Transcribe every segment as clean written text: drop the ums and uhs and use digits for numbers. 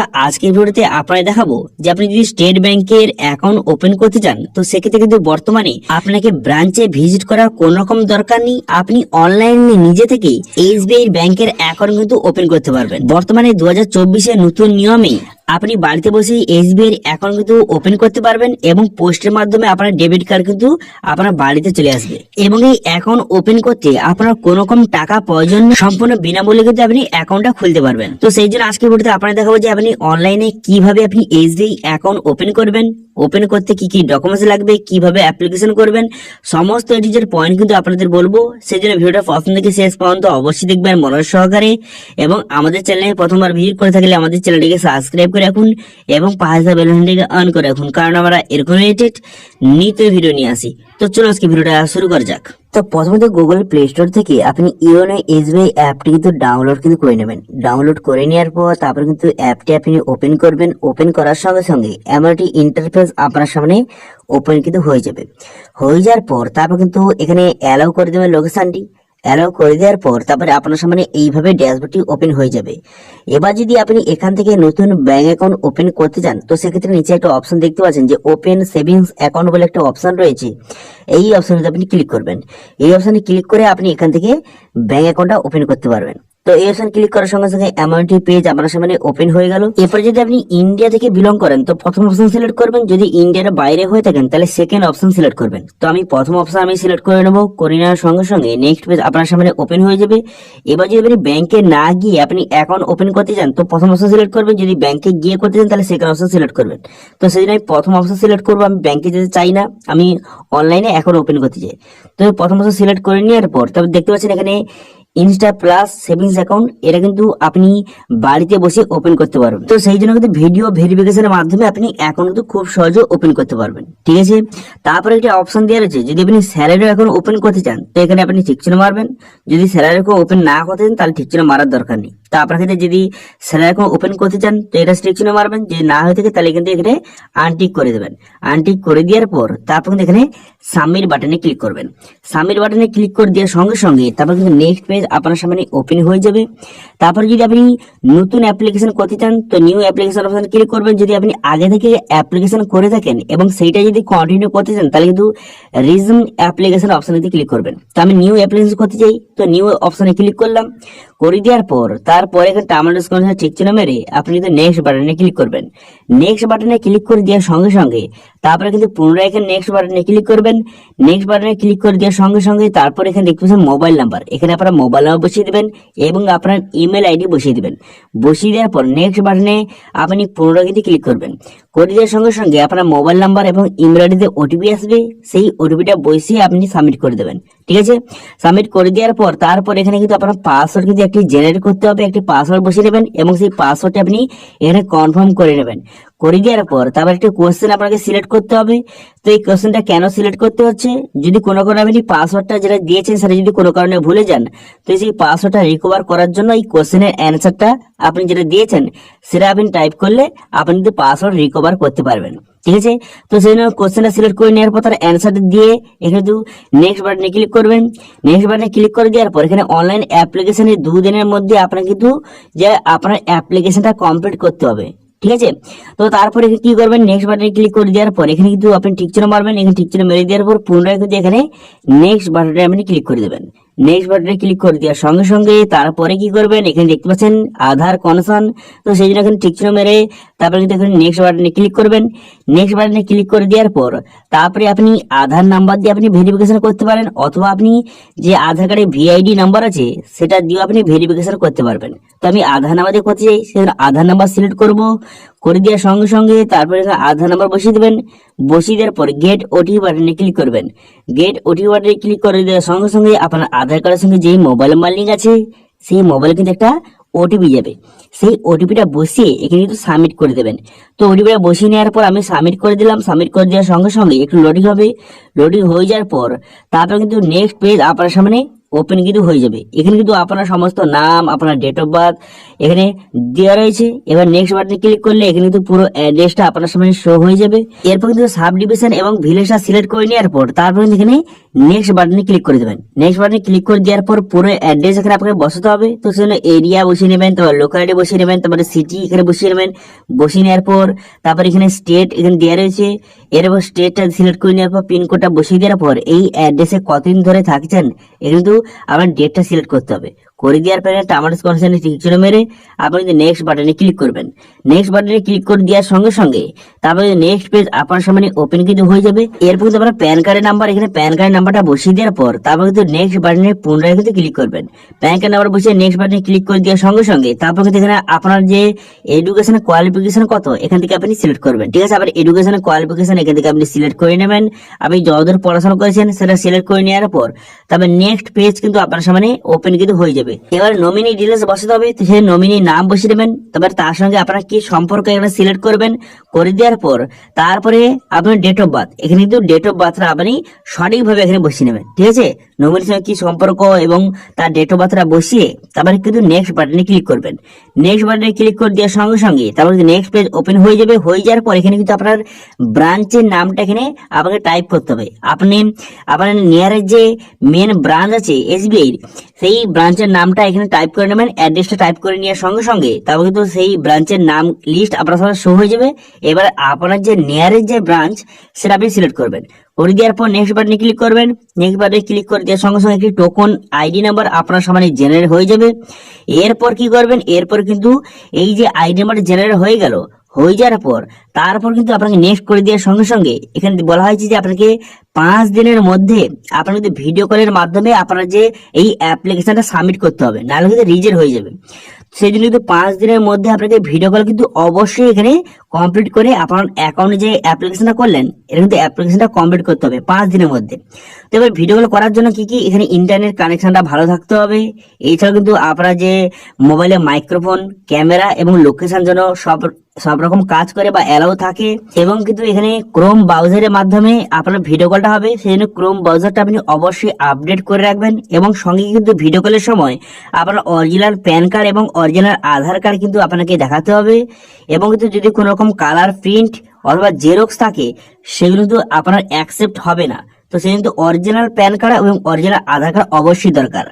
তা আজকের ভিডিওতে আপনারা দেখাবো যে আপনি যদি স্টেট ব্যাংকের অ্যাকাউন্ট ওপেন করতে চান তো সেক্ষেত্রে কিন্তু বর্তমানে আপনাকে ব্রাঞ্চে ভিজিট করার কোন রকম দরকার নেই। আপনি অনলাইনে নিজে থেকেই এসবিআই ব্যাংকের অ্যাকাউন্ট কিন্তু ওপেন করতে পারবেন। বর্তমানে 2024 নতুন নিয়মে আপনি বাড়িতে বসে এসবিআই অ্যাকাউন্ট কিন্তু ওপেন করতে পারবেন এবং পোস্টের মাধ্যমে আপনার ডেবিট কার্ড কিন্তু আপনার বাড়িতে চলে আসবে এবং এই অ্যাকাউন্ট ওপেন করতে আপনার কোনো রকম টাকা প্রয়োজন নেই, সম্পূর্ণ বিনামূল্যে কিন্তু আপনি অ্যাকাউন্টটা খুলতে পারবেন। তো সেই জন্য আজকের ভিডিওতে আপনারা দেখাবো যে আপনি অনলাইনে কিভাবে আপনি এসবিআই অ্যাকাউন্ট ওপেন করবেন, ওপেন করতে কি কি ডকুমেন্টস লাগবে, কিভাবে অ্যাপ্লিকেশন করবেন, সমস্ত ডিটেইলস পয়েন্ট কিন্তু আপনাদের বলবো। সেই জন্য ভিডিওটা প্রথম থেকে শেষ পর্যন্ত অবশ্যই দেখবেন মনোযোগ সহকারে এবং আমাদের চ্যানেলে প্রথমবার ভিজিট করে থাকলে আমাদের চ্যানেলটিকে সাবস্ক্রাইব করে রাখুন এবং পাশে বেল আইকনটিকে অন করে রাখুন, কারণ আমরা এরকম রিলেটেড নিত্য ভিডিও নিয়ে আসি। তো চলো আজকে ভিডিওটা শুরু করা যাক। তো প্রথমত গুগল প্লে স্টোর থেকে আপনি ইওনো এসবিআই অ্যাপটি কিন্তু ডাউনলোড কিন্তু করে নেবেন। ডাউনলোড করে নেওয়ার পর তারপর কিন্তু অ্যাপটি আপনি ওপেন করবেন। ওপেন করার সঙ্গে সঙ্গে এমন একটি ইন্টারফেস আপনার সামনে ওপেন কিন্তু হয়ে যাবে। হয়ে যাওয়ার পর তারপর কিন্তু এখানে অ্যালাউ করে দেবেন লোকেশনটি। অ্যালাউ করে দেওয়ার পর তারপরে আপনার সামনে এইভাবে ড্যাশবোর্ডটি ওপেন হয়ে যাবে। এবার যদি আপনি এখান থেকে নতুন ব্যাংক অ্যাকাউন্ট ওপেন করতে চান তো সেক্ষেত্রে নিচে একটা অপশন দেখতে পাচ্ছেন যে ওপেন সেভিংস অ্যাকাউন্ট বলে একটা অপশন রয়েছে। এই অপশনটিতে আপনি ক্লিক করবেন। এই অপশনে ক্লিক করে আপনি এখান থেকে ব্যাংক অ্যাকাউন্টটা ওপেন করতে পারবেন। তো এই অপশন ক্লিক করার সঙ্গে সঙ্গে অ্যামাউন্টটি পেজ আপনার সামনে ওপেন হয়ে গেল। এরপর যদি আপনি ইন্ডিয়া থেকে বিলং করেন তো প্রথম অপশন সিলেক্ট করবেন, যদি ইন্ডিয়ার বাইরে হয়ে থাকেন তাহলে সেকেন্ড অপশন সিলেক্ট করবেন। তো আমি প্রথম অপশন আমি সিলেক্ট করে নেবো। করে নেওয়ার সঙ্গে সঙ্গে নেক্সট পেজ আপনার সামনে ওপেন হয়ে যাবে। এবার যদি আপনি ব্যাংকে না গিয়ে আপনি অ্যাকাউন্ট ওপেন করতে চান তো প্রথম অপশন সিলেক্ট করবেন, যদি ব্যাংকে গিয়ে করতে চান তাহলে সেকেন্ড অপশন সিলেক্ট করবেন। তো সেই জন্য আমি প্রথম অপশন সিলেক্ট করবো। আমি ব্যাংকে যেতে চাই না, আমি অনলাইনে অ্যাকাউন্ট ওপেন করতে চাই। তো প্রথম অপশন সিলেক্ট করে নেওয়ার পর তবে দেখতে পাচ্ছেন এখানে ইনস্টা প্লাস সেভিংস অ্যাকাউন্ট, এটা কিন্তু আপনি বাড়িতে বসে ওপেন করতে পারবেন। তো সেই জন্য কিন্তু ভিডিও ভেরিফিকেশনের মাধ্যমে আপনি অ্যাকাউন্ট কিন্তু খুব সহজে ওপেন করতে পারবেন, ঠিক আছে। তারপরে একটা অপশন দেওয়া রয়েছে, যদি আপনি স্যালারি অ্যাকাউন্ট ওপেন করতে চান তো এখানে আপনি ঠিক চিহ্ন মারবেন। যদি স্যালারি অ্যাকাউন্ট ওপেন না করতে চান তাহলে ঠিক চিহ্ন মারার দরকার নেই। তো আপনার ক্ষেত্রে যদি স্যালারি অ্যাকাউন্ট ওপেন করতে চান তো এটা ঠিক চিহ্ন মারবেন, যদি না হয়ে থাকে তাহলে কিন্তু এখানে আনটিক করে দেবেন। আনটিক করে দেওয়ার পর তারপর কিন্তু এখানে সাবমিট বাটনে ক্লিক করবেন। সাবমিট বাটনে ক্লিক করে দেওয়ার সঙ্গে সঙ্গে তারপর কিন্তু নেক্সট পেজ আপনার সামনে ওপেন হয়ে যাবে। তারপর যদি আপনি নতুন অ্যাপ্লিকেশন করতে চান তো নিউ অ্যাপ্লিকেশন অপশন ক্লিক করবেন। যদি আপনি আগে থেকে অ্যাপ্লিকেশন করে থাকেন এবং সেইটা যদি কন্টিনিউ করতে চান তাহলে কিন্তু রিজুম অ্যাপ্লিকেশন অপশনে ক্লিক করবেন। তো আমি নিউ অ্যাপ্লিকেশন করতে চাই তো নিউ অপশনে ক্লিক করলাম। করে দেওয়ার পর তারপরে এখানে টার্ম এন্ড কন্ডিশন ঠিক চিহ্ন মেরে আপনি কিন্তু নেক্সট বাটনে ক্লিক করবেন। নেক্সট বাটনে ক্লিক করে দেওয়ার সঙ্গে সঙ্গে তারপরে কিন্তু পুনরায় এখানে নেক্সট বাটনে ক্লিক করবেন। নেক্সট বাটনে ক্লিক করে দেওয়ার সঙ্গে সঙ্গে তারপর এখানে দেখতে পাচ্ছেন মোবাইল নাম্বার, এখানে আপনারা মোবাইল নাম্বার বসিয়ে দেবেন এবং আপনার ইমেল আইডি বসিয়ে দিবেন। বসিয়ে দেওয়ার পর নেক্সট বাটনে আপনি পুনরায় কিন্তু ক্লিক করবেন। করে দেওয়ার সঙ্গে সঙ্গে আপনার মোবাইল নাম্বার এবং ইমেল আইডিতে ওটিপি আসবে, সেই ওটিপিটা বসিয়ে আপনি সাবমিট করে দেবেন, ঠিক আছে। সাবমিট করে দেওয়ার পর তারপর এখানে কিন্তু আপনার পাসওয়ার্ড কিন্তু একটি জেনারেট করতে হবে, একটি পাসওয়ার্ড বসিয়ে নেবেন এবং সেই পাসওয়ার্ডটা আপনি এখানে কনফার্ম করে নেবেন। করে দেওয়ার পর তারপর একটা কোশ্চেন আপনাকে সিলেক্ট করতে হবে। তো এই কোশ্চেনটা কেন সিলেক্ট করতে হচ্ছে, যদি কোনো কারণে আপনি পাসওয়ার্ডটা যেটা দিয়েছেন সেটা যদি কোনো কারণে ভুলে যান তো সেই পাসওয়ার্ডটা রিকভার করার জন্য এই কোশ্চেনের অ্যান্সারটা আপনি যেটা দিয়েছেন সেটা আপনি টাইপ করলে আপনি কিন্তু পাসওয়ার্ড রিকভার করতে পারবেন, ঠিক আছে। তো সেই জন্য কোশ্চেনটা সিলেক্ট করে নেওয়ার পর তার অ্যান্সারটা দিয়ে এখানে কিন্তু নেক্সট বাটনে ক্লিক করবেন। নেক্সট বাটনে ক্লিক করে দেওয়ার পর এখানে অনলাইন অ্যাপ্লিকেশনের 2 দিনের মধ্যে আপনার কিন্তু যে আপনার অ্যাপ্লিকেশনটা কমপ্লিট করতে হবে, ঠিক আছে। তো তারপরে কি করবেন, নেক্সট বাটনে ক্লিক করে দেওয়ার পর এখানে কিন্তু আপনি ঠিক চিহ্ন মারবেন। এখানে ঠিক চিহ্ন মেরে দেওয়ার পর পুনরায় কিন্তু এখানে নেক্সট বাটনে আপনি ক্লিক করে দেবেন। নেক্সট বাটনে ক্লিক করে দেওয়ার সঙ্গে সঙ্গে তারপরে কি করবেন, এখানে দেখতে পাচ্ছেন আধার কনসার্ন, তো সেই জন্য এখানে ঠিক চিহ্ন মেরে তারপরে কিন্তু এখানে নেক্সট বাটনে ক্লিক করবেন। নেক্সট বাটনে ক্লিক করে দেওয়ার পর তারপরে আপনি আধার নাম্বার দিয়ে আপনি ভেরিফিকেশন করতে পারেন, অথবা আপনি যে আধার কার্ডে ভিআইডি নাম্বার আছে সেটা দিয়ে আপনি ভেরিফিকেশন করতে পারবেন। তো আমি আধার নাম্বার দিয়ে করতে চাই, সেজন্য আধার নাম্বার সিলেক্ট করব। করে দেওয়ার সঙ্গে সঙ্গে তারপরে আধার নাম্বার বসিয়ে দেবেন। বসিয়ে দেওয়ার পর গেট ওটিপি বাটনে ক্লিক করবেন। গেট ওটিপি বাটনে ক্লিক করে দেওয়ার সঙ্গে সঙ্গে আপনার আধার কার্ডের সঙ্গে যেই মোবাইল নাম্বার লিঙ্ক আছে সেই মোবাইলে কিন্তু একটা ওটিপি যাবে, সেই ওটিপিটা বসিয়ে এখানে কিন্তু সাবমিট করে দেবেন। তো ওটিপিটা বসিয়ে নেওয়ার পর আমি সাবমিট করে দিলাম। সাবমিট করে দেওয়ার সঙ্গে সঙ্গে একটু লোডিং হবে। লোডিং হয়ে যাওয়ার পর তারপর কিন্তু নেক্সট পেজ আপনার সামনে ওপেন কিন্তু হয়ে যাবে। এখানে কিন্তু আপনার সমস্ত নাম, আপনার ডেট অফ বার্থ এখানে দেওয়া রয়েছে। এবার নেক্সট বাটনে ক্লিক করলে এখানে কিন্তু পুরো অ্যাড্রেসটা আপনার সামনে শো হয়ে যাবে। এরপর কিন্তু সাব ডিভিশন এবং ভিলেজটা সিলেক্ট করে নেওয়ার পর তারপর এখানে নেক্সট বাটনে ক্লিক করে দেবেন। নেক্সট বাটনে ক্লিক করে দেওয়ার পর পুরো অ্যাড্রেস এখানে আপনাকে বসাতে হবে। তো সেজন্য এরিয়া বসিয়ে নেবেন, তারপর লোকালিটি বসিয়ে নেবেন, তারপরে সিটি এখানে বসিয়ে নেবেন। বসিয়ে নেওয়ার পর তারপর এখানে স্টেট এখানে দেওয়া রয়েছে। এরপর স্টেটটা সিলেক্ট করে নেওয়ার পর পিনকোডটা বসিয়ে দেওয়ার পর এই অ্যাড্রেসে কতদিন ধরে থাকছেন এখানে কিন্তু আপনার ডেটটা সিলেক্ট করতে হবে। করে দেওয়ার পরে টার্মস কন্ডিশনে টিক চিহ্ন মেরে আপনি কিন্তু নেক্সট বাটনে ক্লিক করবেন। নেক্সট বাটনে ক্লিক করে দেওয়ার সঙ্গে সঙ্গে তারপরে নেক্সট পেজ আপনার সামনে ওপেন কিন্তু হয়ে যাবে। এরপর কিন্তু আপনার প্যান কার্ডের নাম্বার এখানে প্যান কার্ডের নাম্বারটা বসিয়ে দেওয়ার পর তারপর কিন্তু নেক্সট বাটনে পুনরায় কিন্তু ক্লিক করবেন। প্যান কার্ড নাম্বার বসিয়ে নেক্সট বাটনে ক্লিক করে দেওয়ার সঙ্গে সঙ্গে তারপর কিন্তু এখানে আপনার যে এডুকেশন কোয়ালিফিকেশন কত এখান থেকে আপনি সিলেক্ট করবেন। ঠিক আছে, আবার এডুকেশন কোয়ালিফিকেশন এখান থেকে আপনি সিলেক্ট করে নেবেন। আপনি যতদূর পড়াশোনা করেছেন সেটা সিলেক্ট করে নেওয়ার পর তারপর নেক্সট পেজ কিন্তু আপনার সামনে ওপেন কিন্তু হয়ে যাবে। এবার নমিনি ডিটেলস বসাতে হবে, তো সেই নমিনি নাম বসিয়ে দেবেন। তারপর তার সঙ্গে আপনার কি সম্পর্ক এখানে সিলেক্ট করবেন। করে দেওয়ার পর তারপরে আপনার ডেট অফ বার্থ এখানে কিন্তু ডেট অফ বার্থটা আপনি সঠিকভাবে এখানে বসিয়ে নেবেন। ঠিক আছে, নমিনির সঙ্গে কি সম্পর্ক এবং তার ডেট অফ বার্থটা বসিয়ে তারপরে কিন্তু নেক্সট বাটনে ক্লিক করবেন। নেক্সট বাটনে ক্লিক করে দেওয়ার সঙ্গে সঙ্গে তারপর নেক্সট পেজ ওপেন হয়ে যাবে। হয়ে যাওয়ার পর এখানে কিন্তু আপনার ব্রাঞ্চের নামটা এখানে আপনাকে টাইপ করতে হবে। আপনি আপনার নিয়ারের যে মেন ব্রাঞ্চ আছে এসবিআই সেই ব্রাঞ্চের নামটা এখানে টাইপ করে নেবেন। অ্যাড্রেসটা টাইপ করে নেওয়ার সঙ্গে সঙ্গে তারপর কিন্তু সেই ব্রাঞ্চের নাম লিস্ট আপনার সামনে শো হয়ে যাবে। এবার আপনার যে নিয়ারের যে ব্রাঞ্চ সেটা আপনি সিলেক্ট করবেন। করে দেওয়ার পর নেক্সট বাটনে ক্লিক করবেন। নেক্সট বাটনে ক্লিক করে দেওয়ার সঙ্গে সঙ্গে একটি টোকন আইডি নাম্বার আপনার সামনে জেনারেট হয়ে যাবে। এরপর কি করবেন, এরপর কিন্তু এই যে আইডি নাম্বার জেনারেট হয়ে গেল, হয়ে যাওয়ার পর তারপর কিন্তু আপনাকে নেক্সট করে দেওয়ার সঙ্গে সঙ্গে এখানে বলা হয়েছে যে আপনাকে 5 দিনের মধ্যে আপনার কিন্তু ভিডিও কলের মাধ্যমে আপনার যে এই অ্যাপ্লিকেশনটা সাবমিট করতে হবে, নাহলে কিন্তু রিজেক্ট হয়ে যাবে। সেই জন্য কিন্তু 5 দিনের মধ্যে আপনাকে ভিডিও কল কিন্তু অবশ্যই এখানে কমপ্লিট করে আপনার অ্যাকাউন্টে যে অ্যাপ্লিকেশনটা করলেন এটা কিন্তু অ্যাপ্লিকেশনটা কমপ্লিট করতে হবে 5 দিনের মধ্যে। তো এবার ভিডিও কল করার জন্য কি কি এখানে ইন্টারনেট কানেকশনটা ভালো থাকতে হবে। এছাড়াও কিন্তু আপনার যে মোবাইলে মাইক্রোফোন, ক্যামেরা এবং লোকেশন যেন সব রকম কাজ করে বা অ্যালাউ থাকে। এবং কিন্তু এখানে ক্রোম ব্রাউজারের মাধ্যমে আপনার ভিডিও কলটা হবে, সেই জন্য ক্রোম ব্রাউজারটা আপনি অবশ্যই আপডেট করে রাখবেন। এবং সঙ্গে কিন্তু ভিডিও কলের সময় আপনার অরিজিনাল প্যান কার্ড এবং অরিজিনাল আধার কার্ড কিন্তু আপনাকে দেখাতে হবে। এবং কিন্তু যদি কোনো রকম কালার প্রিন্ট অথবা জেরক্স থাকে সেগুলো কিন্তু আপনার অ্যাকসেপ্ট হবে না। তো সেই কিন্তু অরিজিনাল প্যান কার্ড এবং অরিজিনাল আধার কার্ড অবশ্যই দরকার।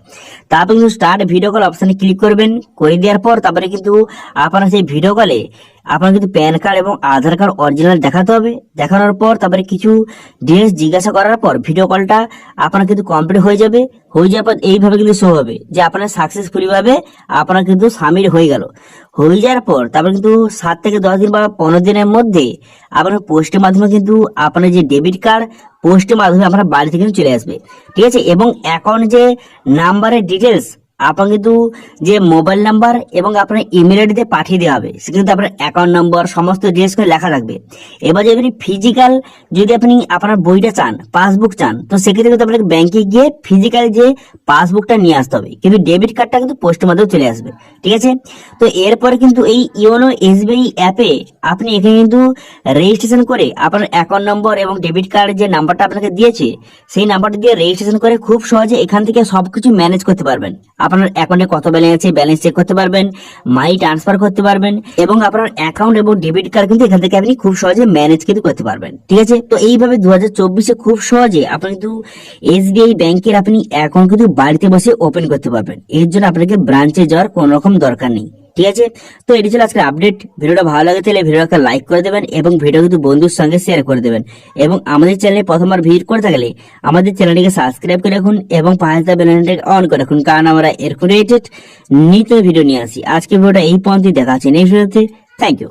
তারপর কিন্তু স্টার্ট ভিডিও কল অপশানে ক্লিক করবেন। করে দেওয়ার পর তারপরে কিন্তু আপনার সেই ভিডিও কলে আপনার কিন্তু প্যান কার্ড এবং আধার কার্ড অরিজিনাল দেখাতে হবে। দেখানোর পর তারপরে কিছু ডিটেলস জিজ্ঞাসা করার পর ভিডিও কলটা আপনার কিন্তু কমপ্লিট হয়ে যাবে। হয়ে যাওয়ার পর এইভাবে কিন্তু শো হবে যে আপনার সাকসেসফুলি ভাবে আপনার কিন্তু সাবমিট হয়ে গেল। হয়ে যাওয়ার পর তারপর কিন্তু 7 থেকে 10 দিন বা 15 দিনের মধ্যে আপনার পোস্টের মাধ্যমে কিন্তু আপনার যে ডেবিট কার্ড পোস্টের মাধ্যমে আপনার বাড়িতে কিন্তু চলে আসবে। ঠিক আছে, এবং অ্যাকাউন্ট যে নাম্বারের ডিটেলস আপনার কিন্তু যে মোবাইল নাম্বার এবং আপনার ইমেল আইডিতে পাঠিয়ে দেওয়া হবে, সে কিন্তু আপনার অ্যাকাউন্ট নম্বর সমস্ত ডিটেলস করে লেখা থাকবে। এবার যদি আপনি ফিজিক্যাল যদি আপনি আপনার বইটা চান, পাসবুক চান, তো সেক্ষেত্রে কিন্তু আপনাকে ব্যাংকে গিয়ে ফিজিক্যাল যে পাসবুকটা নিয়ে আসতে হবে, কিন্তু ডেবিট কার্ডটা কিন্তু পোস্টের মাধ্যমে চলে আসবে। ঠিক আছে, তো এরপরে কিন্তু এই ইওনো এসবিআই অ্যাপে আপনি এখানে কিন্তু রেজিস্ট্রেশন করে আপনার অ্যাকাউন্ট নম্বর এবং ডেবিট কার্ড যে নাম্বারটা আপনাকে দিয়েছে সেই নাম্বারটা দিয়ে রেজিস্ট্রেশন করে খুব সহজে এখান থেকে সবকিছু ম্যানেজ করতে পারবেন। আপনার অ্যাকাউন্টে কত ব্যালেন্স আছে ব্যালেন্স চেক করতে পারবেন, মানি ট্রান্সফার করতে পারবেন এবং আপনার অ্যাকাউন্ট এবং ডেবিট কার্ড কিন্তু এখান থেকে আপনি খুব সহজে ম্যানেজ কিন্তু করতে পারবেন। ঠিক আছে, তো এইভাবে 2024-এ খুব সহজে আপনি কিন্তু এসবিআই ব্যাংকের আপনি অ্যাকাউন্ট কিন্তু বাড়িতে বসে ওপেন করতে পারবেন। এর জন্য আপনাকে ব্রাঞ্চে যাওয়ার কোনো রকম দরকার নেই। ঠিক আছে, তো এটি ছিল আজকের আপডেট। ভিডিওটা ভালো লাগে তাহলে ভিডিওটা লাইক করে দেবেন এবং ভিডিও কিন্তু বন্ধুর সঙ্গে শেয়ার করে দেবেন। এবং আমাদের চ্যানেলে প্রথমবার ভিজিট করে থাকলে আমাদের চ্যানেলটিকে সাবস্ক্রাইব করে রাখুন এবং পাশে থাকা বেল আইকনটাকে অন করে রাখুন, কারণ আমরা এরকম রিলেটেড নিত্য ভিডিও নিয়ে আসি। আজকে ভিডিওটা এই পর্যন্তই, দেখা আছে নেক্সট ভিডিওতে। Thank you.